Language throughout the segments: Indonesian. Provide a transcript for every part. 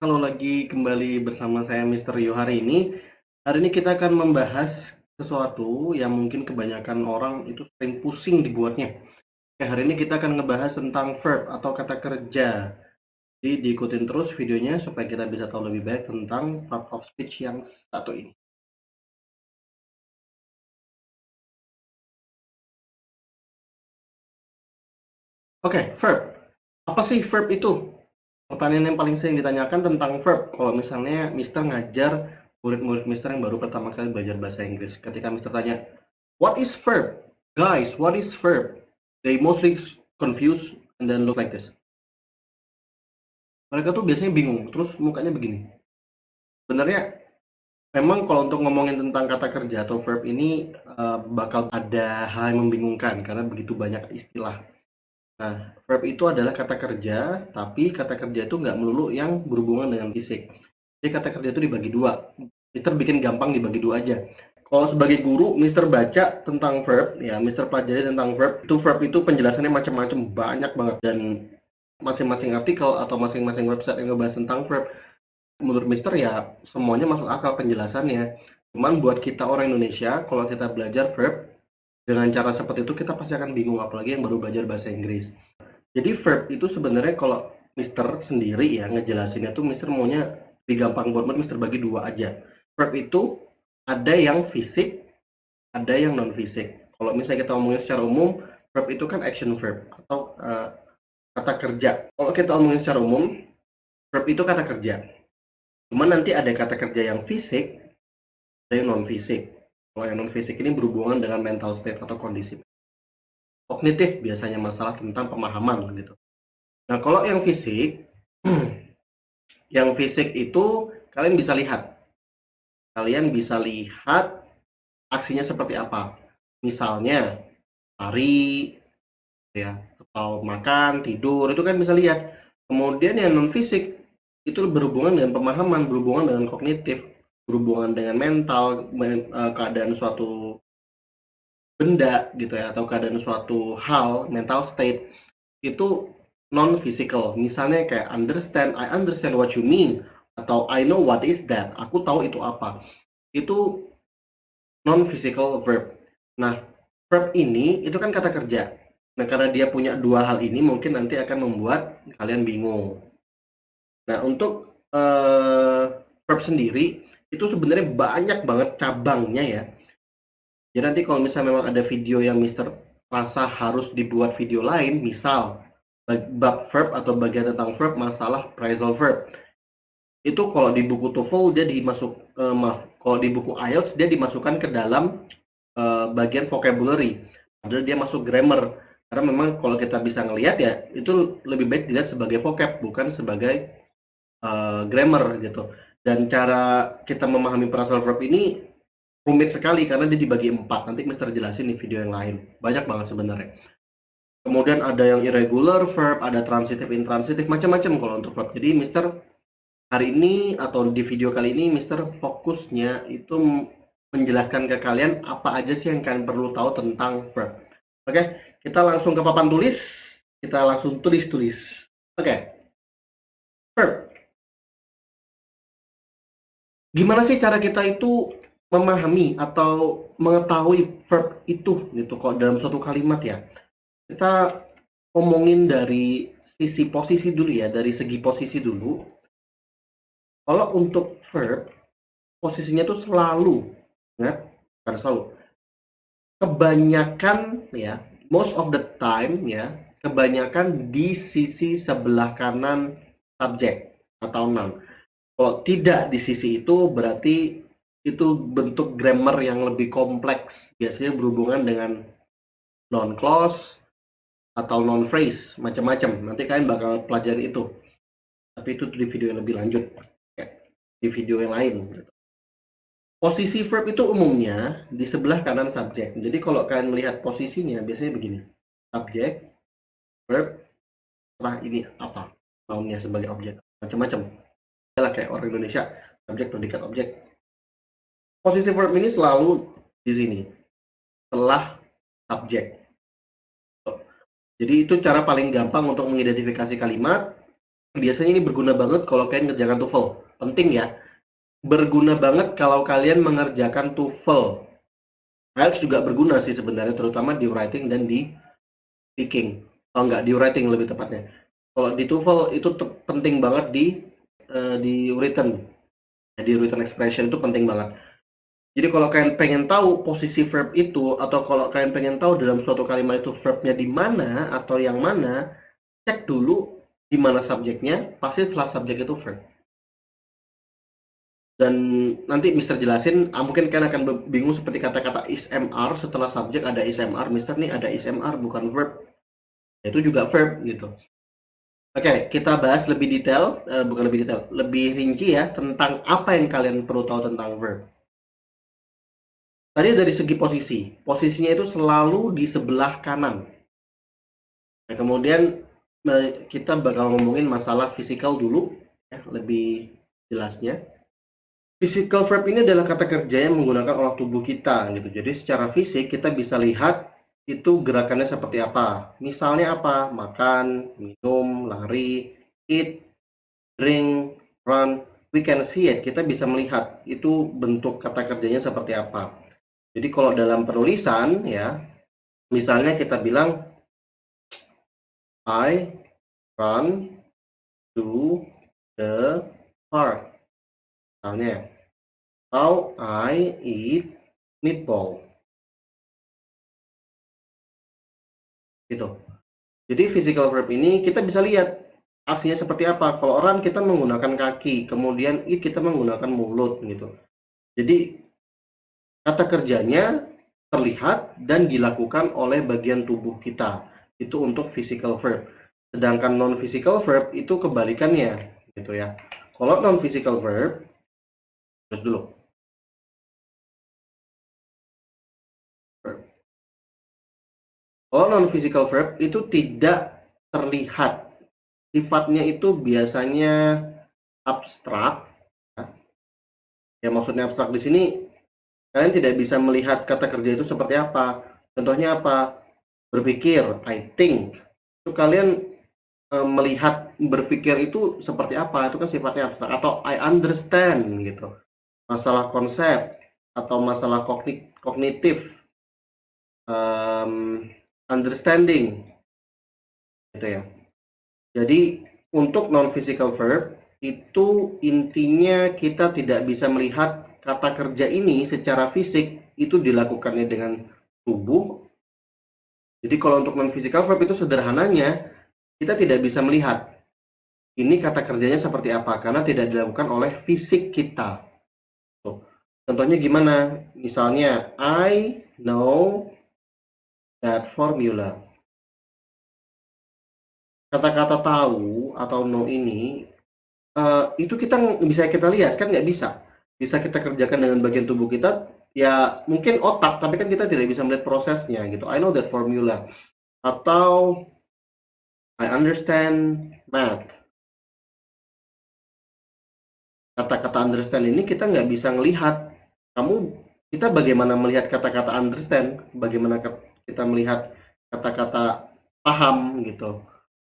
Kalau lagi kembali bersama saya Mister Yu hari ini kita akan membahas sesuatu yang mungkin kebanyakan orang itu sering pusing dibuatnya. Hari ini kita akan ngebahas tentang verb atau kata kerja. Jadi diikutin terus videonya supaya kita bisa tahu lebih baik tentang part of speech yang satu ini. Oke, verb. Apa sih verb itu? Pertanyaan yang paling sering ditanyakan tentang verb. Kalau misalnya Mister ngajar murid-murid Mister yang baru pertama kali belajar bahasa Inggris. Ketika Mister tanya, what is verb? Guys, what is verb? They mostly confused and then look like this. Mereka tuh biasanya bingung, terus mukanya begini. Sebenarnya memang kalau untuk ngomongin tentang kata kerja atau verb ini bakal ada hal yang membingungkan karena begitu banyak istilah. Nah, verb itu adalah kata kerja, tapi kata kerja itu nggak melulu yang berhubungan dengan fisik. Jadi kata kerja itu dibagi dua. Mister bikin gampang dibagi dua aja. Kalau sebagai guru, Mister baca tentang verb, ya Mister pelajari tentang verb itu penjelasannya macam-macam, banyak banget. Dan masing-masing artikel atau masing-masing website yang ngebahas tentang verb, menurut Mister ya semuanya masuk akal penjelasannya. Cuman buat kita orang Indonesia, kalau kita belajar verb, dengan cara seperti itu kita pasti akan bingung, apalagi yang baru belajar bahasa Inggris. Jadi verb itu sebenarnya kalau Mister sendiri ya ngejelasinnya tuh Mister maunya digampang buat Mister bagi dua aja. Verb itu ada yang fisik, ada yang non fisik. Kalau misalnya kita ngomongin secara umum, verb itu kan action verb atau kata kerja. Kalau kita ngomongin secara umum, verb itu kata kerja. Cuman nanti ada kata kerja yang fisik, ada yang non fisik. Kalau yang non fisik ini berhubungan dengan mental state atau kondisi kognitif, biasanya masalah tentang pemahaman gitu. Nah, kalau yang fisik, yang fisik itu kalian bisa lihat. Kalian bisa lihat aksinya seperti apa. Misalnya lari, ya, atau makan, tidur, itu kan bisa lihat. Kemudian yang non fisik itu berhubungan dengan pemahaman, berhubungan dengan kognitif, berhubungan dengan mental, keadaan suatu benda gitu ya, atau keadaan suatu hal, mental state itu non physical. Misalnya kayak I understand what you mean, atau I know what is that, aku tahu itu apa. Itu non physical verb. Nah, verb ini itu kan kata kerja. Nah, karena dia punya dua hal ini mungkin nanti akan membuat kalian bingung. Nah, untuk verb sendiri itu sebenarnya banyak banget cabangnya ya. Jadi nanti kalau misalnya memang ada video yang Mister rasa harus dibuat video lain, misal bab verb atau bagian tentang verb, masalah phrasal verb. Itu kalau di buku TOEFL dia kalau di buku IELTS dia dimasukkan ke dalam bagian vocabulary. Padahal dia masuk grammar. Karena memang kalau kita bisa ngelihat ya, itu lebih baik dilihat sebagai vocab, bukan sebagai grammar gitu. Dan cara kita memahami phrasal verb ini rumit sekali karena dia dibagi 4. Nanti Mister jelasin di video yang lain. Banyak banget sebenarnya. Kemudian ada yang irregular verb, ada transitive, intransitive, macam-macam kalau untuk verb. Jadi Mister hari ini atau di video kali ini Mister fokusnya itu menjelaskan ke kalian apa aja sih yang kalian perlu tahu tentang verb. Oke, kita langsung ke papan tulis. Kita langsung tulis-tulis. Oke, verb. Gimana sih cara kita itu memahami atau mengetahui verb itu gitu kok dalam suatu kalimat ya? Kita ngomongin dari sisi posisi dulu ya, dari segi posisi dulu. Kalau untuk verb, posisinya tuh selalu, ingat, bukan selalu, kebanyakan ya, most of the time ya, kebanyakan di sisi sebelah kanan subjek atau noun. Kalau tidak di sisi itu berarti itu bentuk grammar yang lebih kompleks, biasanya berhubungan dengan non clause atau non phrase, macam-macam. Nanti kalian bakal pelajari itu. Tapi itu di video yang lebih lanjut, ya, di video yang lain. Posisi verb itu umumnya di sebelah kanan subjek. Jadi kalau kalian melihat posisinya biasanya begini. Subjek, verb, setelah ini apa? Nounnya sebagai objek. Macam-macam. Kayak orang Indonesia, subjek, predikat, objek. Posisi verb ini selalu di sini. Setelah subjek. Jadi itu cara paling gampang untuk mengidentifikasi kalimat. Biasanya ini berguna banget kalau kalian ngerjakan TOEFL. Penting ya. Berguna banget kalau kalian mengerjakan TOEFL. IELTS juga berguna sih sebenarnya, terutama di writing dan di speaking. Oh enggak, di writing lebih tepatnya. Kalau di TOEFL itu penting banget di written. Ya, di written expression itu penting banget. Jadi kalau kalian pengen tahu posisi verb itu, atau kalau kalian pengen tahu dalam suatu kalimat itu verbnya di mana atau yang mana, cek dulu di mana subjeknya, pasti setelah subjek itu verb. Dan nanti Mister jelasin, mungkin kalian akan bingung seperti kata-kata is mr, setelah subjek ada is mr, Mister nih ada is mr bukan verb, itu juga verb gitu. Oke, kita bahas lebih detail, bukan lebih detail, lebih rinci ya tentang apa yang kalian perlu tahu tentang verb. Tadi dari segi posisi, posisinya itu selalu di sebelah kanan. Nah, kemudian kita bakal ngomongin masalah physical dulu, ya, lebih jelasnya. Physical verb ini adalah kata kerja yang menggunakan olah tubuh kita, gitu. Jadi secara fisik kita bisa lihat itu gerakannya seperti apa. Misalnya apa? Makan, minum, lari, eat, drink, run. We can see it. Kita bisa melihat itu bentuk kata kerjanya seperti apa. Jadi kalau dalam penulisan ya, misalnya kita bilang I run to the park. Misalnya, atau I eat meatball. Gitu. Jadi physical verb ini kita bisa lihat aksinya seperti apa. Kalau run kita menggunakan kaki, kemudian eat kita menggunakan mulut gitu. Jadi kata kerjanya terlihat dan dilakukan oleh bagian tubuh kita. Itu untuk physical verb. Sedangkan non physical verb itu kebalikannya gitu ya. Kalau non physical verb, terus dulu. Kalau non physical verb itu tidak terlihat. Sifatnya itu biasanya abstrak. Ya maksudnya abstrak di sini kalian tidak bisa melihat kata kerja itu seperti apa. Contohnya apa? Berpikir, I think. Itu kalian melihat berpikir itu seperti apa, itu kan sifatnya abstrak. Atau I understand gitu, masalah konsep atau masalah kognitif, um, understanding gitu ya. Jadi untuk non physical verb itu intinya kita tidak bisa melihat kata kerja ini secara fisik, itu dilakukannya dengan tubuh. Jadi kalau untuk non physical verb itu sederhananya kita tidak bisa melihat ini kata kerjanya seperti apa karena tidak dilakukan oleh fisik kita. Tuh. Contohnya gimana? Misalnya I know that formula. Kata-kata tahu atau know ini itu bisa kita lihat kan nggak bisa. Bisa kita kerjakan dengan bagian tubuh kita, ya mungkin otak, tapi kan kita tidak bisa melihat prosesnya gitu. I know that formula. Atau I understand math. Kata-kata understand ini kita nggak bisa ngelihat. Kita bagaimana melihat kata-kata understand, bagaimana kita melihat kata-kata paham gitu,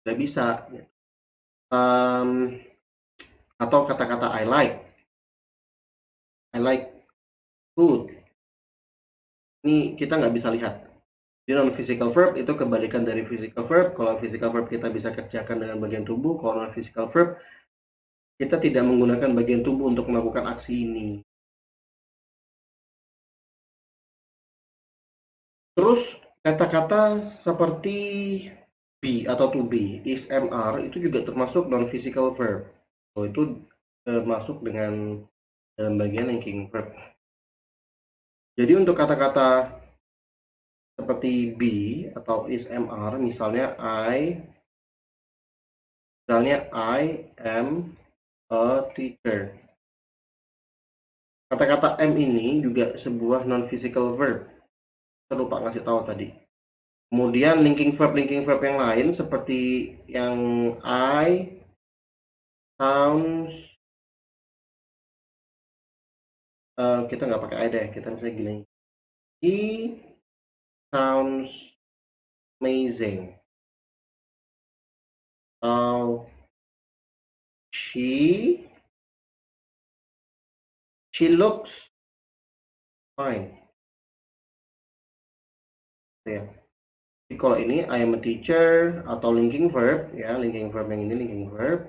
nggak bisa. Um, atau kata-kata I like food, ini kita nggak bisa lihat. Di non physical verb itu kebalikan dari physical verb. Kalau physical verb kita bisa kerjakan dengan bagian tubuh, kalau non physical verb kita tidak menggunakan bagian tubuh untuk melakukan aksi ini. Terus kata-kata seperti be atau to be, is, mr itu juga termasuk non physical verb. Itu masuk dengan dalam bagian linking verb. Jadi untuk kata-kata seperti be atau is, mr, misalnya I am a teacher. Kata-kata am ini juga sebuah non physical verb. Saya lupa ngasih tahu tadi. Kemudian linking verb yang lain seperti yang I sounds, kita nggak pakai I deh, kita misalnya gini, he sounds amazing, atau She looks fine. Ya. Jadi kalau ini I am a teacher atau linking verb ya, linking verb yang ini linking verb.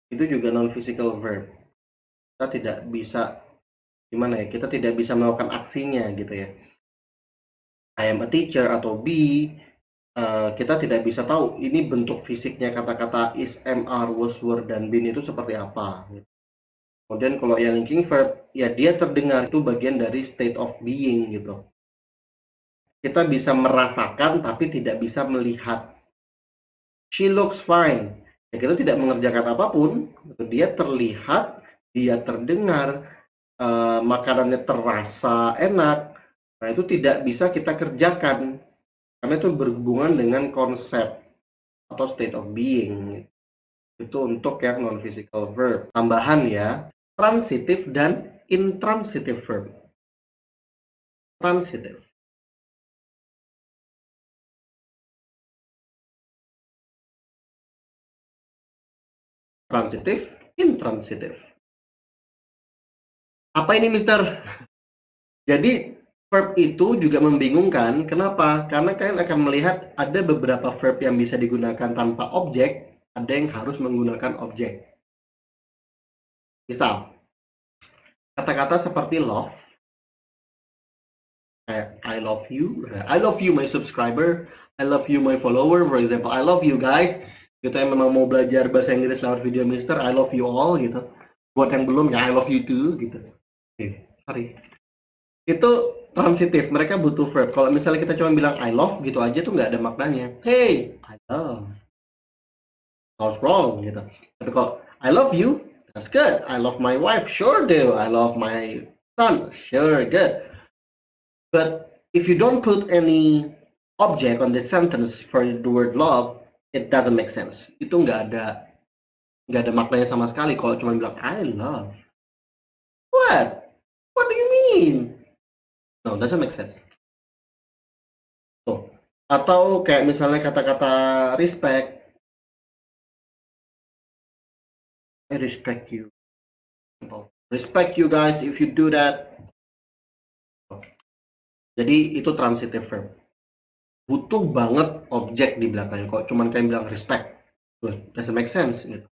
Itu juga non physical verb. Kita tidak bisa gimana ya? Kita tidak bisa melakukan aksinya gitu ya. I am a teacher atau be, kita tidak bisa tahu ini bentuk fisiknya kata-kata is, am, are, was, were, dan been itu seperti apa. Kemudian kalau yang linking verb, ya dia terdengar, itu bagian dari state of being gitu. Kita bisa merasakan tapi tidak bisa melihat. She looks fine. Ya, kita tidak mengerjakan apapun, dia terlihat, dia terdengar, makanannya terasa enak. Nah, itu tidak bisa kita kerjakan karena itu berhubungan dengan konsep atau state of being. Itu untuk yang non physical verb. Tambahan ya, transitive dan intransitive verb. Transitive. Transitive, intransitive. Apa ini, Mister? Jadi verb itu juga membingungkan. Kenapa? Karena kalian akan melihat ada beberapa verb yang bisa digunakan tanpa objek, ada yang harus menggunakan objek. Misal, kata-kata seperti love, I love you my subscriber, I love you my follower, for example, I love you guys. Kita yang memang mau belajar bahasa Inggris lewat video Mister, I love you all gitu. Buat yang belum ya I love you too gitu. Sorry. Itu transitif, mereka butuh verb. Kalau misalnya kita cuma bilang I love gitu aja tuh nggak ada maknanya. Hey, I love. Sounds wrong gitu. Tapi kalau I love you, that's good. I love my wife, sure do. I love my son, sure good. But if you don't put any object on the sentence for the word love, it doesn't make sense. Itu nggak ada maknanya sama sekali kalau cuma bilang I love. What? What do you mean? No, doesn't make sense. Tuh. Atau kayak misalnya kata-kata respect. I respect you. Respect you guys if you do that. Jadi itu transitive verb. Butuh banget objek di belakangnya. Kok cuman kayak bilang respect, doesn't make sense. Gitu.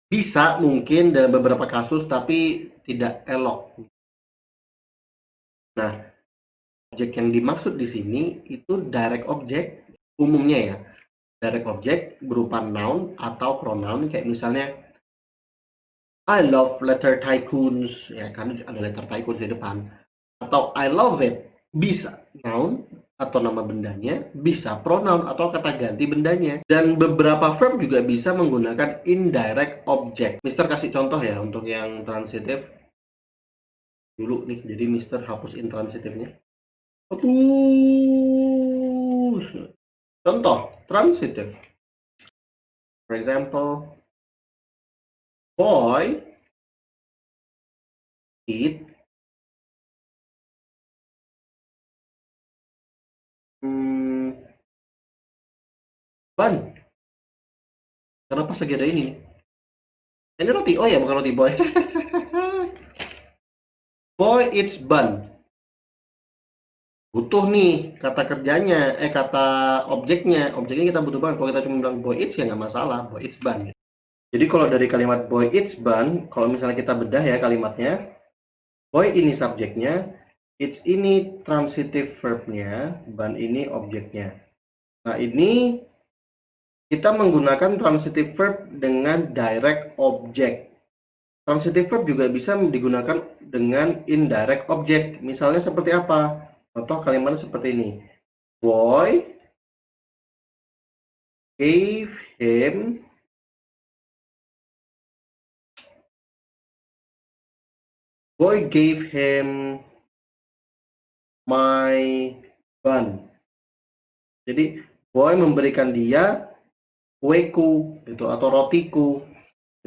Bisa mungkin dalam beberapa kasus, tapi tidak elok. Nah, objek yang dimaksud di sini itu direct object, umumnya ya. Direct object berupa noun atau pronoun, kayak misalnya I love letter tycoons, ya kan ada letter tycoons di depan. Atau I love it, bisa noun atau nama bendanya, bisa pronoun atau kata ganti bendanya. Dan beberapa verb juga bisa menggunakan indirect object. Mister kasih contoh ya untuk yang transitif. Dulu nih, jadi Mister hapus intransitifnya. Hapus. Contoh, transitif. For example, boy eat bun. Kenapa segi ada ini? Ini roti, oh ya bukan roti boy. Boy eats bun. Butuh nih kata kerjanya, kata objeknya kita butuh banget. Kalau kita cuma bilang boy eats ya nggak masalah, boy eats bun. Jadi kalau dari kalimat boy eats bun, kalau misalnya kita bedah ya kalimatnya, boy ini subjeknya, eats ini transitive verbnya, bun ini objeknya. Nah ini kita menggunakan transitive verb dengan direct object. Transitive verb juga bisa digunakan dengan indirect object. Misalnya seperti apa? Contoh kalimatnya seperti ini. Boy gave him my bun. Jadi boy memberikan dia kueku gitu atau rotiku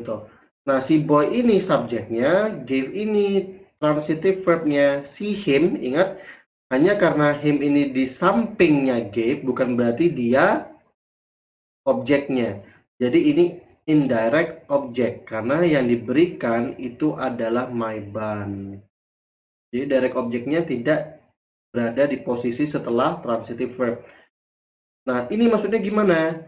gitu. Nah, si boy ini subjeknya, gave ini transitive verbnya, si him, ingat hanya karena him ini di sampingnya gave bukan berarti dia objeknya. Jadi ini indirect object karena yang diberikan itu adalah my ban. Jadi direct objeknya tidak berada di posisi setelah transitive verb. Nah, ini maksudnya gimana?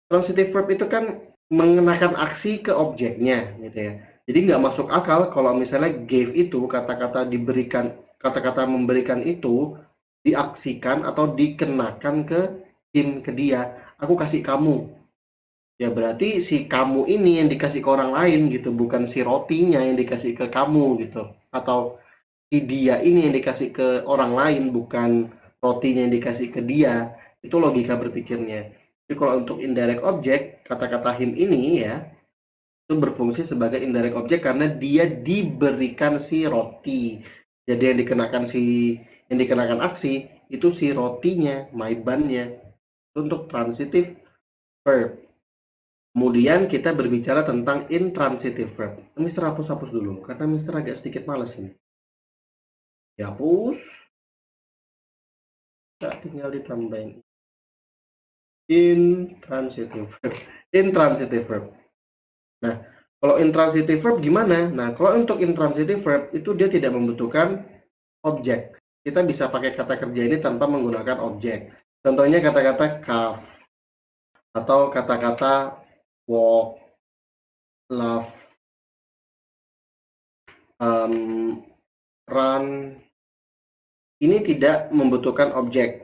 Transitive verb itu kan mengenakan aksi ke objeknya, gitu ya. Jadi nggak masuk akal kalau misalnya gave itu kata-kata diberikan, kata-kata memberikan itu diaksikan atau dikenakan ke him, ke dia. Aku kasih kamu. Ya berarti si kamu ini yang dikasih ke orang lain gitu, bukan si rotinya yang dikasih ke kamu gitu. Atau si dia ini yang dikasih ke orang lain, bukan rotinya yang dikasih ke dia. Itu logika berpikirnya. Jadi kalau untuk indirect object, kata-kata him ini ya, itu berfungsi sebagai indirect object karena dia diberikan si roti. Jadi yang dikenakan aksi itu si rotinya, my ban-nya. Untuk transitive verb. Kemudian kita berbicara tentang intransitive verb. Mister hapus-hapus dulu karena Mister agak sedikit males ini. Dihapus. Tinggal ditambahin intransitive verb. Intransitive verb. Nah, kalau intransitive verb gimana? Nah, kalau untuk intransitive verb itu dia tidak membutuhkan objek. Kita bisa pakai kata kerja ini tanpa menggunakan objek. Contohnya kata-kata carve atau kata-kata walk, laugh, run. Ini tidak membutuhkan objek.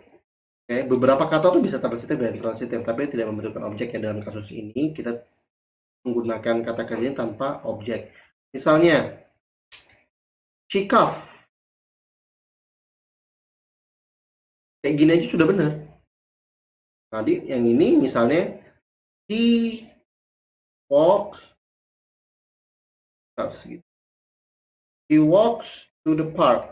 Oke, beberapa kata tuh bisa transitif dan intransitif, tapi tidak membutuhkan objek. Ya dalam kasus ini kita menggunakan kata kerja tanpa objek. Misalnya, she cough. Kayak gini aja sudah benar. Tadi yang ini misalnya, she walks, she walks to the park.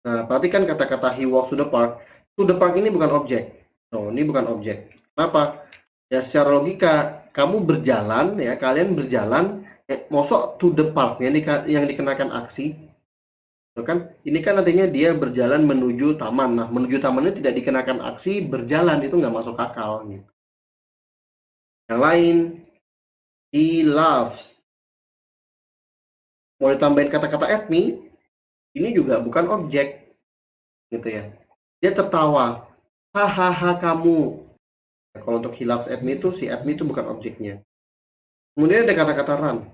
Nah, perhatikan kata-kata he walks to the park. To the park ini bukan objek. No, ini bukan objek. Kenapa? Ya secara logika, kamu berjalan ya, kalian berjalan, mosok to the park yang dikenakan aksi. Kan ini kan artinya dia berjalan menuju taman. Nah, menuju taman ini tidak dikenakan aksi berjalan, itu nggak masuk akal gitu. Yang lain, he loves. Mau ditambahin kata-kata at me, ini juga bukan objek gitu ya. Dia tertawa, hahaha kamu. Nah, kalau untuk he loves at me itu si at me itu bukan objeknya. Kemudian ada kata-kata run.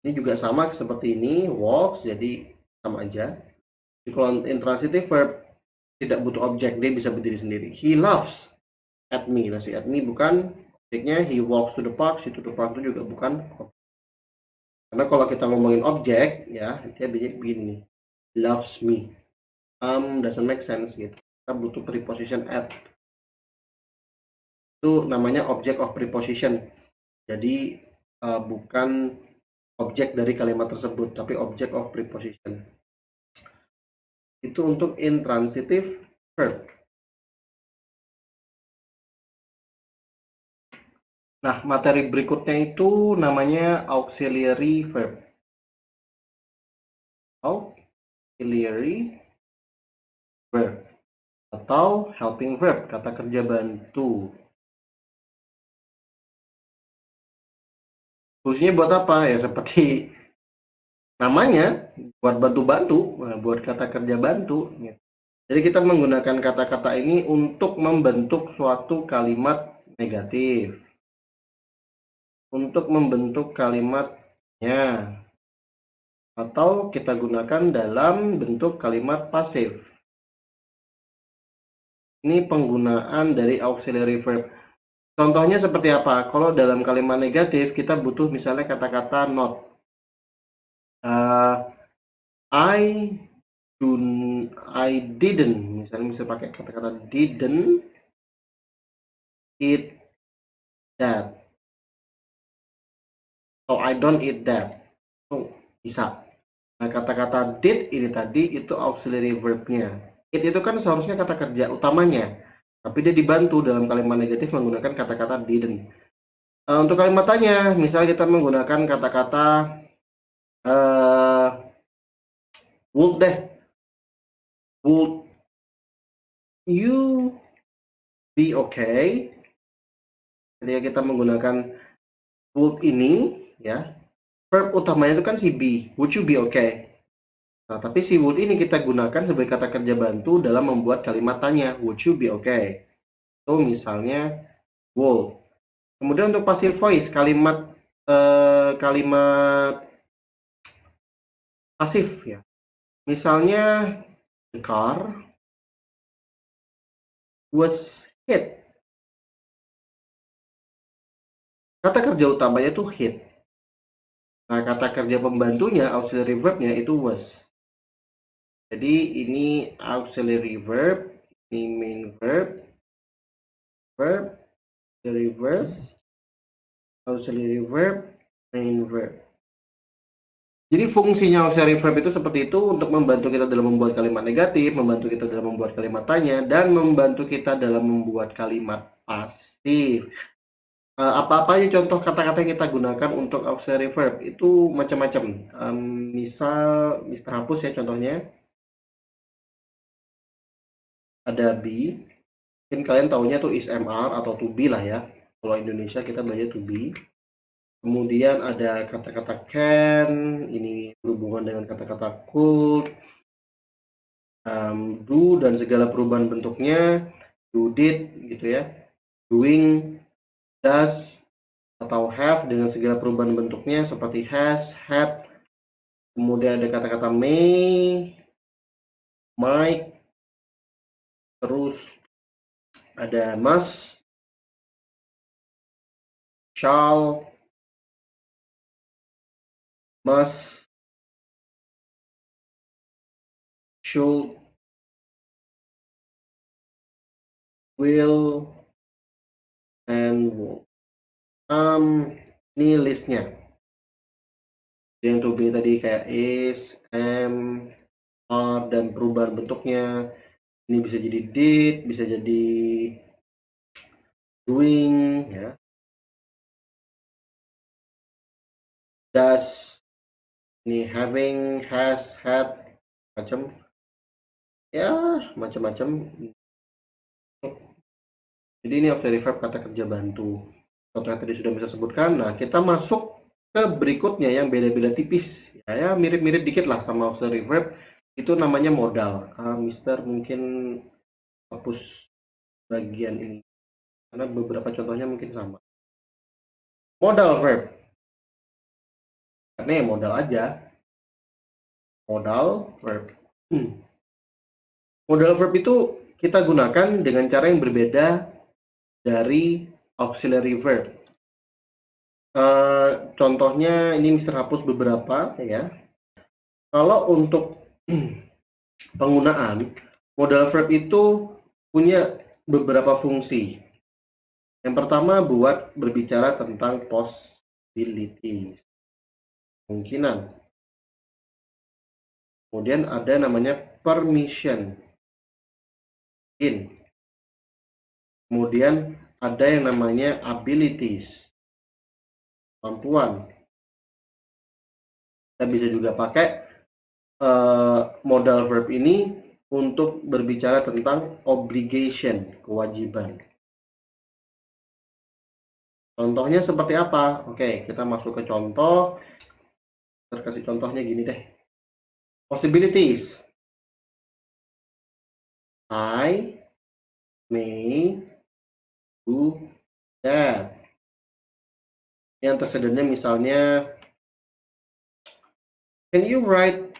Ini juga sama seperti ini, walks, jadi sama aja. Jadi kalau intransitive verb tidak butuh objek, dia bisa berdiri sendiri. He loves at me. Nah, si at me bukan objeknya. He walks to the park. Si to the park itu juga bukan objek. Karena kalau kita ngomongin objek, ya dia begini. He loves me. Doesn't make sense gitu. Kita butuh preposition at. Itu namanya object of preposition. Jadi bukan objek dari kalimat tersebut, tapi object of preposition. Itu untuk intransitive verb. Nah, materi berikutnya itu namanya auxiliary verb. Auxiliary verb atau helping verb, kata kerja bantu. Fungsinya buat apa? Ya seperti namanya, buat bantu-bantu, buat kata kerja bantu. Jadi kita menggunakan kata-kata ini untuk membentuk suatu kalimat negatif. Untuk membentuk kalimatnya. Atau kita gunakan dalam bentuk kalimat pasif. Ini penggunaan dari auxiliary verb. Contohnya seperti apa? Kalau dalam kalimat negatif kita butuh misalnya kata-kata not. I didn't. Misalnya bisa pakai kata-kata didn't eat that. Atau I don't eat that. Oh, bisa. Nah, kata-kata did ini tadi itu auxiliary verb-nya. It itu kan seharusnya kata kerja utamanya. Tapi dia dibantu dalam kalimat negatif menggunakan kata-kata didn't. Untuk kalimat tanya, misalnya kita menggunakan kata-kata would deh. Would you be okay. Ketika kita menggunakan would ini, ya, verb utamanya itu kan si be. Would you be okay? Nah, tapi si would ini kita gunakan sebagai kata kerja bantu dalam membuat kalimat tanya. Would you be okay? Itu misalnya would. Kemudian untuk passive voice, kalimat pasif ya. Misalnya the car was hit. Kata kerja utamanya itu hit. Nah, kata kerja pembantunya, auxiliary verbnya itu was. Jadi ini auxiliary verb, ini main verb, auxiliary verb, auxiliary verb, main verb. Jadi fungsinya auxiliary verb itu seperti itu untuk membantu kita dalam membuat kalimat negatif, membantu kita dalam membuat kalimat tanya, dan membantu kita dalam membuat kalimat pasif. Apa-apa aja contoh kata-kata yang kita gunakan untuk auxiliary verb itu macam-macam. Misal Mr. Hapus ya contohnya, ada be, mungkin kalian taunya tuh is, mr, atau to be lah ya. Kalau Indonesia kita belajar to be. Kemudian ada kata-kata can, ini berhubungan dengan kata-kata could, do dan segala perubahan bentuknya, do, did gitu ya, doing, does, atau have dengan segala perubahan bentuknya seperti has, had. Kemudian ada kata-kata may, might, terus ada must, shall, must, should, will, and won't. Ini listnya. Yang to be tadi kayak is, am, are, dan perubahan bentuknya. Ini bisa jadi did, bisa jadi doing, ya. Does, ini having, has, had, macam, ya macam-macam. Jadi ini auxiliary verb kata kerja bantu. Contoh yang tadi sudah bisa sebutkan. Nah, kita masuk ke berikutnya yang beda-beda tipis. Ya, mirip-mirip dikit lah sama auxiliary verb. Itu namanya modal. Mister mungkin hapus bagian ini. Karena beberapa contohnya mungkin sama. Modal verb. Karena ya modal aja. Modal verb. Modal verb itu kita gunakan dengan cara yang berbeda dari auxiliary verb. Contohnya ini Mister hapus beberapa ya. Kalau untuk penggunaan modal verb itu punya beberapa fungsi. Yang pertama buat berbicara tentang possibilities, kemungkinan. Kemudian ada namanya permission, in. Kemudian ada yang namanya abilities, kemampuan. Kita bisa juga pakai modal verb ini untuk berbicara tentang obligation, kewajiban. Contohnya seperti apa? Oke, kita masuk ke contoh. Kita kasih contohnya gini deh. Possibilities. I may do that. Yang tersederhana misalnya, can you write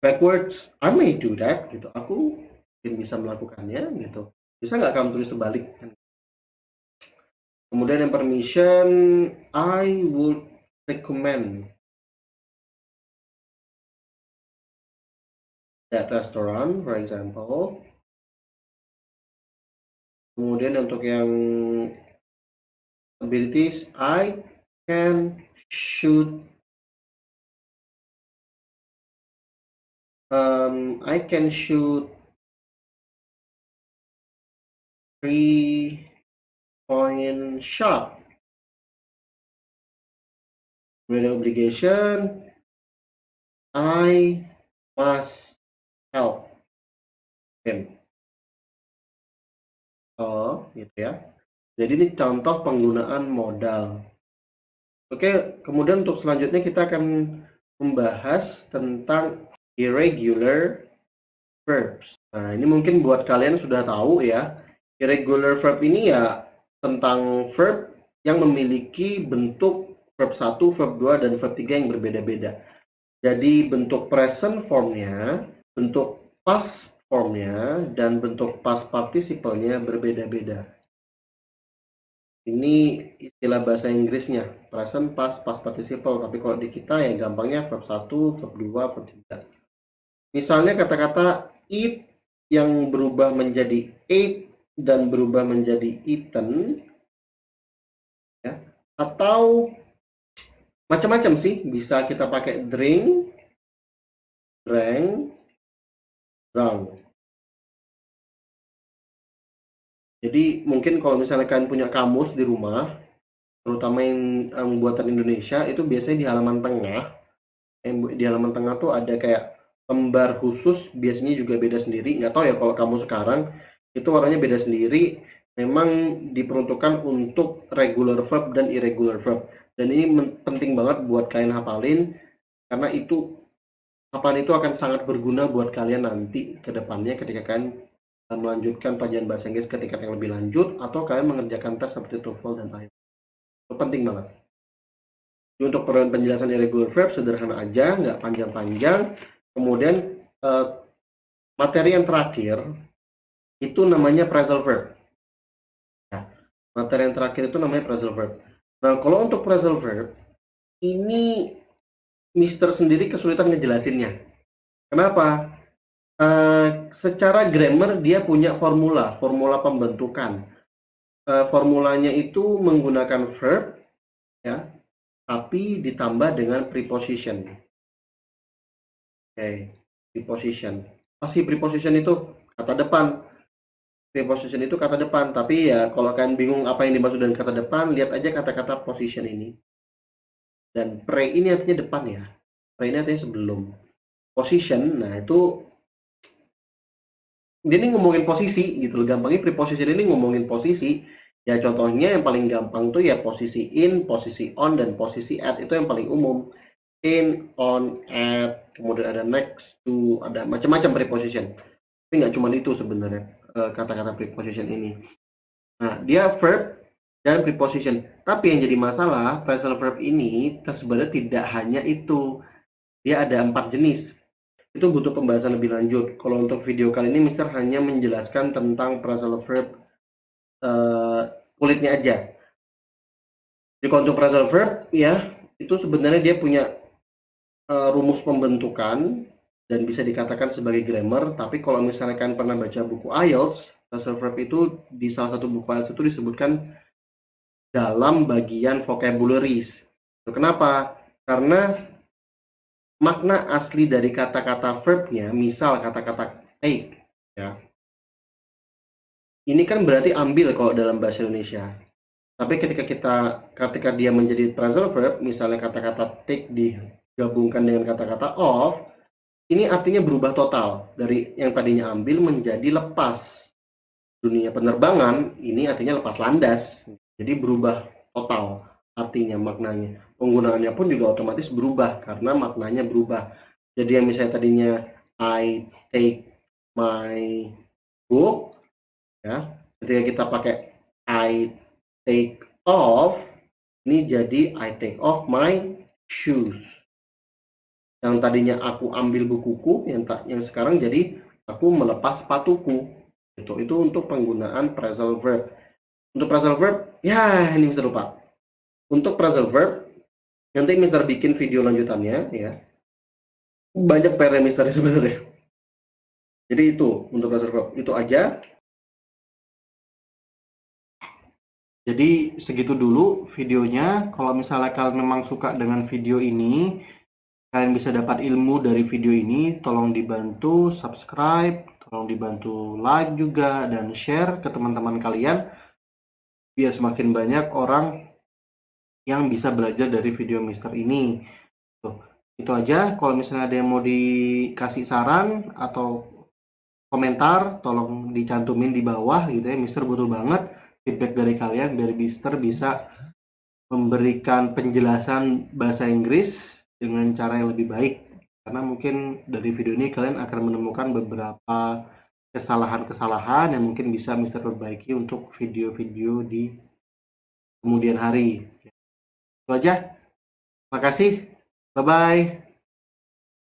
backwards? I may do that. Gitu. Aku mungkin bisa melakukannya. Gitu. Bisa nggak kamu tulis terbalik? Kemudian yang permission, I would recommend that restaurant, for example. Kemudian untuk yang abilities, I can shoot, I can shoot 3-point shot. Kemudian obligation, I must help him. gitu ya. Jadi ini contoh penggunaan modal. Oke, kemudian untuk selanjutnya kita akan membahas tentang irregular verbs. Nah, ini mungkin buat kalian sudah tahu ya. Irregular verb ini ya tentang verb yang memiliki bentuk verb 1, verb 2, dan verb 3 yang berbeda-beda. Jadi bentuk present formnya, bentuk past formnya, dan bentuk past participle-nya berbeda-beda. Ini istilah bahasa Inggrisnya, present, past, past participle. Tapi kalau di kita ya gampangnya verb 1, verb 2, verb 3. Misalnya kata-kata eat yang berubah menjadi ate dan berubah menjadi eaten, ya. Atau macam-macam sih, bisa kita pakai drink, drank, drunk. Jadi mungkin kalau misalnya kalian punya kamus di rumah, terutama yang buatan Indonesia, itu biasanya di halaman tengah. Di halaman tengah tuh ada kayak lembar khusus, biasanya juga beda sendiri. Nggak tahu ya kalau kamu sekarang, itu warnanya beda sendiri. Memang diperuntukkan untuk regular verb dan irregular verb. Dan ini penting banget buat kalian hafalin, karena hafalan itu akan sangat berguna buat kalian nanti ke depannya ketika kalian melanjutkan pelajaran bahasa Inggris ke tingkat yang lebih lanjut, atau kalian mengerjakan tes seperti TOEFL dan IELTS. Itu penting banget. Jadi untuk penjelasan irregular verb sederhana aja, nggak panjang-panjang. Kemudian materi yang terakhir itu namanya phrasal verb. Nah, materi yang terakhir itu namanya phrasal verb. Nah, kalau untuk phrasal verb ini Mister sendiri kesulitan ngejelasinnya. Kenapa? Secara grammar dia punya formula pembentukan. Formulanya itu menggunakan verb, ya, tapi ditambah dengan preposition. Oke, preposition. Pasti preposition itu kata depan. Preposition itu kata depan, tapi ya kalau kalian bingung apa yang dimaksud dengan kata depan, lihat aja kata-kata position ini. Dan pre ini artinya depan ya. Pre ini artinya sebelum. Position, nah itu dia ini ngomongin posisi gitu loh. Gampangnya preposition ini ngomongin posisi. Ya contohnya yang paling gampang tuh ya posisi in, posisi on, dan posisi at, itu yang paling umum. In, on, at, kemudian ada next to, ada macam-macam preposition. Tapi nggak cuma itu sebenarnya kata-kata preposition ini. Nah, dia verb dan preposition. Tapi yang jadi masalah, phrasal verb ini sebenarnya tidak hanya itu. Dia ada 4 jenis. Itu butuh pembahasan lebih lanjut. Kalau untuk video kali ini, Mister hanya menjelaskan tentang phrasal verb kulitnya aja. Jadi kalau untuk phrasal verb, ya, itu sebenarnya dia punya rumus pembentukan dan bisa dikatakan sebagai grammar. Tapi kalau misalnya kalian pernah baca buku IELTS, phrasal verb itu di salah satu buku IELTS itu disebutkan dalam bagian vocabularies. Kenapa? Karena makna asli dari kata-kata verbnya, misal kata-kata take, ya, ini kan berarti ambil kalau dalam bahasa Indonesia. Tapi ketika dia menjadi phrasal verb, misalnya kata-kata take digabungkan dengan kata-kata off, ini artinya berubah total dari yang tadinya ambil menjadi lepas. Dunia penerbangan ini artinya lepas landas, jadi berubah total artinya, maknanya. Penggunaannya pun juga otomatis berubah karena maknanya berubah. Jadi yang misalnya tadinya I take my book, ya, ketika kita pakai I take off, ini jadi I take off my shoes. Yang tadinya aku ambil bukuku, yang sekarang jadi aku melepas sepatuku. Itu untuk penggunaan phrasal verb. Untuk phrasal verb, ya ini Mister lupa. Untuk phrasal verb, nanti Mister bikin video lanjutannya ya. Banyak PR Mister sebenarnya. Jadi itu untuk phrasal verb, itu aja. Jadi segitu dulu videonya. Kalau misalnya kalian memang suka dengan video ini, kalian bisa dapat ilmu dari video ini, tolong dibantu subscribe, tolong dibantu like juga, dan share ke teman-teman kalian biar semakin banyak orang yang bisa belajar dari video Mister ini. Tuh, itu aja. Kalau misalnya ada yang mau dikasih saran atau komentar, tolong dicantumin di bawah gitu ya. Mister butuh banget feedback dari kalian biar Mister bisa memberikan penjelasan bahasa Inggris dengan cara yang lebih baik. Karena mungkin dari video ini kalian akan menemukan beberapa kesalahan-kesalahan yang mungkin bisa Mister perbaiki untuk video-video di kemudian hari. Itu aja. Makasih. Bye-bye.